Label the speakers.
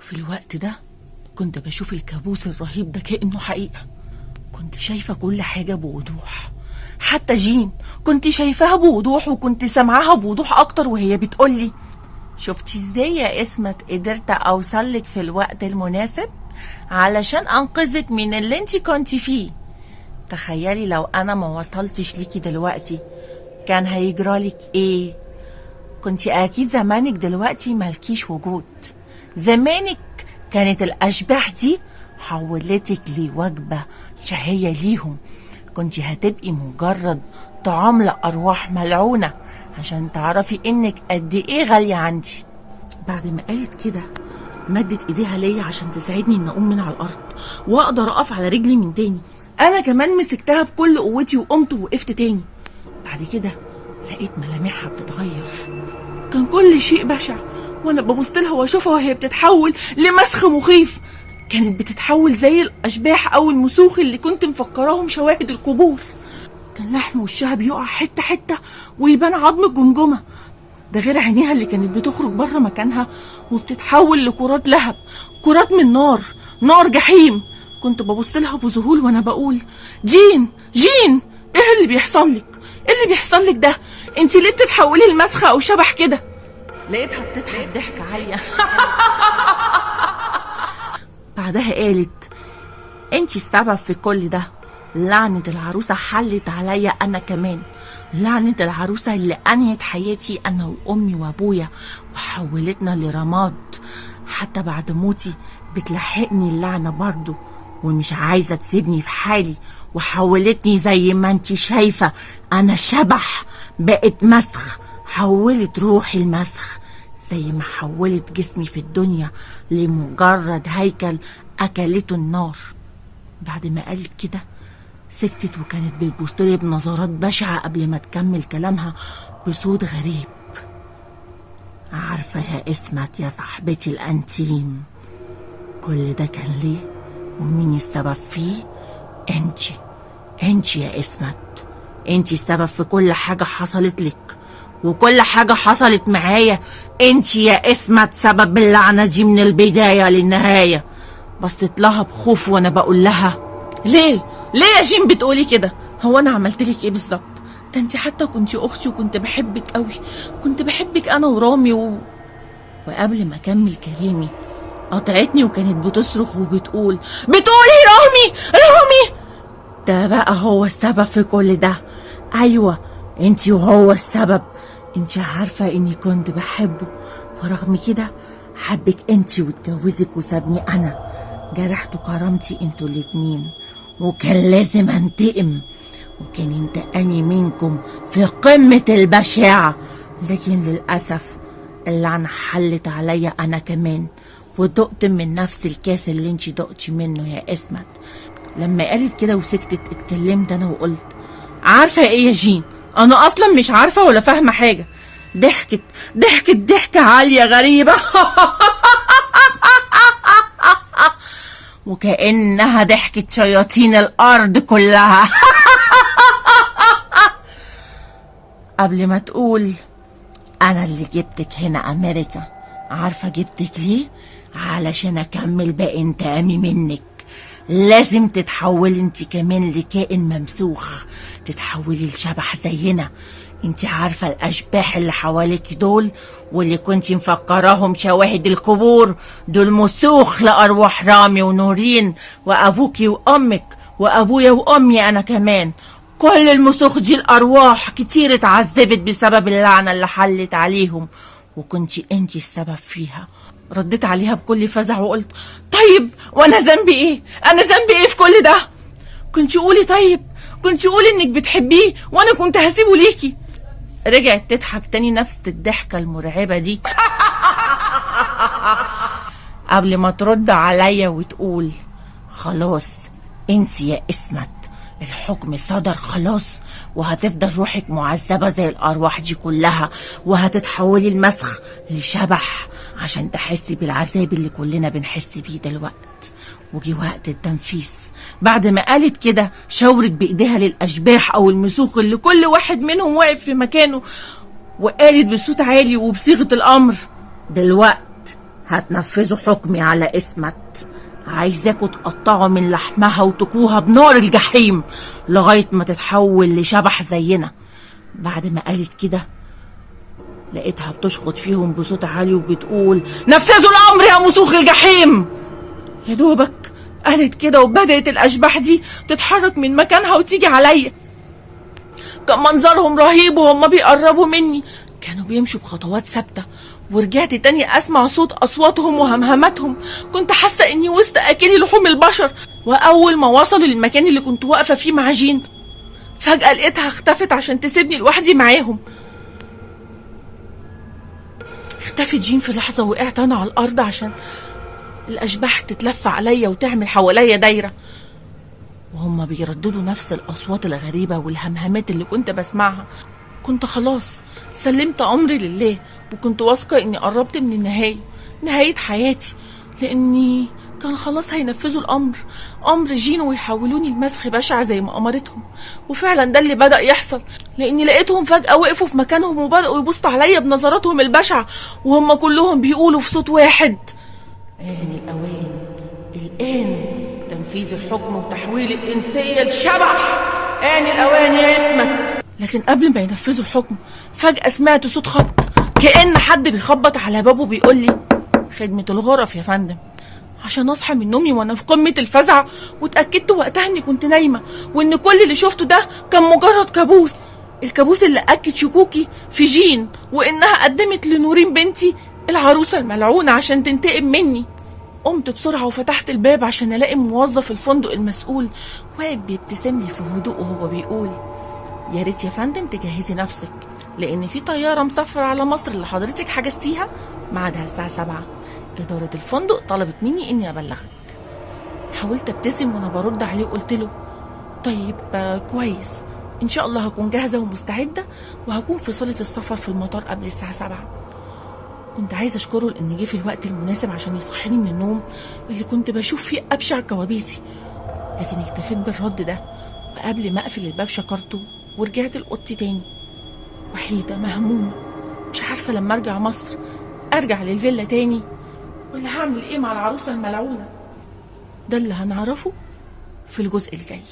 Speaker 1: في الوقت ده كنت بشوف الكابوس الرهيب ده كأنه حقيقة. كنت شايفة كل حاجة بوضوح، حتى جين كنت شايفاها بوضوح، وكنت سامعاها بوضوح أكتر وهي بتقولي: شفتي ازاي يا اسمت قدرت أوصلك في الوقت المناسب علشان أنقذك من اللي انتي كنتي فيه. تخيلي لو أنا ما وصلتش ليكي دلوقتي كان هيجرالك ايه؟ كنتي أكيد زمانك دلوقتي مالكيش وجود. زمانك كانت الأشباح دي حولتك لوجبة شهية ليهم. كنتي هتبقي مجرد طعام لأرواح ملعونة عشان تعرفي إنك قد إيه غالية عندي. بعد ما قالت كده مدت إيديها ليا عشان تساعدني إن أقوم من على الأرض وأقدر أقف على رجلي من تاني. أنا كمان مسكتها بكل قوتي وقمت ووقفت تاني. بعد كده لقيت ملامحها بتتغير، كان كل شيء بشع، وانا ببصلها واشوفها وهي بتتحول لمسخ مخيف. كانت بتتحول زي الاشباح او المسوخ اللي كنت مفكراهم شواهد القبور. كان لحم وشها بيقع حته حته ويبان عظم الجمجمه، ده غير عينيها اللي كانت بتخرج بره مكانها وبتتحول لكرات لهب، كرات من نار جحيم. كنت ببصلها بذهول وانا بقول: جين ايه اللي بيحصل لك؟ ايه اللي بيحصل لك ده؟ انت ليه بتتحولي لمسخه او شبح كده؟ لقيتها بتضحك ضحكه عاليه. بعدها قالت: انت السبب في كل ده. لعنه العروسه حلت عليا انا كمان، لعنه العروسه اللي انهت حياتي انا وامي وابويا وحولتنا لرماد. حتى بعد موتي بتلحقني اللعنه برضو ومش عايزه تسيبني في حالي، وحولتني زي ما انت شايفه انا شبح، بقت مسخ. حولت روحي المسخ زي ما حولت جسمي في الدنيا لمجرد هيكل اكلته النار. بعد ما قالت كده سكتت وكانت بتبصلي بنظرات بشعه قبل ما تكمل كلامها بصوت غريب: عارفه يا اسمت يا صاحبتي الانتيم، كل ده كان ليه ومين السبب فيه؟ انتي يا اسمت، انتي السبب في كل حاجة حصلت لك وكل حاجة حصلت معايا. انتي يا اسمت سبب اللعنة دي من البداية للنهاية. بصيت لها بخوف وانا بقول لها: ليه يا جيم بتقولي كده؟ هو انا عملت لك ايه بالظبط؟ ده انتي حتى كنتي اختي وكنت بحبك قوي، كنت بحبك انا ورامي وقبل ما اكمل كلامي قطعتني وكانت بتصرخ وبتقول: بتقولي رامي ده بقى هو السبب في كل ده. ايوه انتي وهو السبب. انتي عارفة اني كنت بحبه ورغم كده حبك انتي واتجوزك وسابني انا. جرحتوا كرامتي انتوا الاتنين وكان لازم انتقم، وكان انتقامي منكم في قمة البشاعة. لكن للأسف اللعنة حلت عليا انا كمان ودقت من نفس الكاس اللي انتي دقتي منه يا اسمت. لما قالت كده وسكتت اتكلمت انا وقلت: عارفه ايه يا جين؟ انا اصلا مش عارفه ولا فاهمه حاجه. ضحكت ضحكه عاليه غريبه وكأنها ضحكت شياطين الارض كلها. قبل ما تقول: انا اللي جبتك هنا امريكا. عارفه جبتك ليه؟ علشان اكمل باقي انتقامي منك. لازم تتحولي انت كمان لكائن ممسوخ، تتحولي لشبح زينا. انت عارفة الاشباح اللي حواليك دول واللي كنت مفكراهم شواهد القبور، دول مسوخ لارواح رامي ونورين وابوكي وامك وابويا وامي انا كمان. كل المسوخ دي الارواح كتير اتعذبت بسبب اللعنة اللي حلت عليهم وكنتي انتي السبب فيها. رديت عليها بكل فزع وقلت: طيب وانا ذنبي ايه؟ انا ذنبي ايه في كل ده؟ كنتي قولي، طيب كنتي قولي انك بتحبيه وانا كنت هسيبه ليكي. رجعت تضحك تاني نفس الضحكة المرعبة دي قبل ما ترد عليا وتقول: خلاص انسي يا اسمت، الحكم صدر خلاص وهتفضل روحك معذبة زي الأرواح دي كلها وهتتحولي المسخ لشبح عشان تحسي بالعذاب اللي كلنا بنحس بيه دلوقت. وجي وقت التنفيذ. بعد ما قالت كده شاورت بإيديها للأشباح أو المسوخ اللي كل واحد منهم واقف في مكانه وقالت بصوت عالي وبصيغة الأمر: دلوقت هتنفذوا حكمي على اسمت. عايزاكوا تقطعوا من لحمها وتكوها بنار الجحيم لغاية ما تتحول لشبح زينا. بعد ما قالت كده لقيتها بتشخط فيهم بصوت عالي وبتقول: نفذوا الأمر يا مسوخ الجحيم. يا دوبك قالت كده وبدأت الأشباح دي تتحرك من مكانها وتيجي عليا. كان منظرهم رهيب وهم بيقربوا مني، كانوا بيمشوا بخطوات ثابتة، ورجعت تاني أسمع صوت أصواتهم وهمهماتهم. كنت حاسة إني وسط أكل لحوم البشر. وأول ما وصلوا للمكان اللي كنت واقفة فيه مع جين، فجأة لقيتها اختفت عشان تسيبني لوحدي معاهم. اختفت جين في لحظة، وقعت أنا على الأرض عشان الأشباح تتلف عليا وتعمل حواليا دايرة، وهم بيرددوا نفس الأصوات الغريبة والهمهمات اللي كنت بسمعها. كنت خلاص سلمت أمري لله، وكنت واثقة إني قربت من النهاية، نهاية حياتي، لأني كان خلاص هينفذوا الأمر، أمر جين، ويحولوني لمسخ بشع زي ما أمرتهم. وفعلا ده اللي بدأ يحصل، لأني لقيتهم فجأة وقفوا في مكانهم وبدأوا يبصوا عليا بنظراتهم البشعة، وهم كلهم بيقولوا في صوت واحد: آن الأوان، الآن تنفيذ الحكم وتحويل الإنسية لشبح. آن الأوان يا اسمت. لكن قبل ما ينفذوا الحكم فجأة سمعت صوت خبط، كأن حد بيخبط على بابه بيقول لي: خدمة الغرف يا فندم. عشان اصحى من نومي وانا في قمة الفزع، واتأكدت وقتها اني كنت نايمة، وان كل اللي شفته ده كان مجرد كابوس. الكابوس اللي اكد شكوكي في جين، وانها قدمت لنورين بنتي العروسة الملعونة عشان تنتقم مني. قمت بسرعة وفتحت الباب عشان الاقي موظف الفندق المسؤول واقف بيبتسم لي في هدوء وهو بيقول: يا ريت يا فندم تجهزي نفسك، لان في طيارة مسافرة على مصر اللي حضرتك حجزتيها ميعادها الساعة 7. إدارة الفندق طلبت مني إني أبلغك. حاولت ابتسم وأنا برد عليه وقلت له: طيب كويس، إن شاء الله هكون جاهزة ومستعدة، وهكون في صالة السفر في المطار قبل الساعة 7. كنت عايزة أشكره لأن جه في الوقت المناسب عشان يصحيني من النوم اللي كنت بشوف فيه أبشع كوابيسي، لكن اكتفيت بالرد ده، وقبل ما أقفل الباب شكرته ورجعت لأوضتي تاني، وحيدة مهمومة مش عارفة لما أرجع مصر أرجع للفيلا تاني ولا هعمل ايه مع العروسة الملعونة. ده اللي هنعرفه في الجزء الجاي.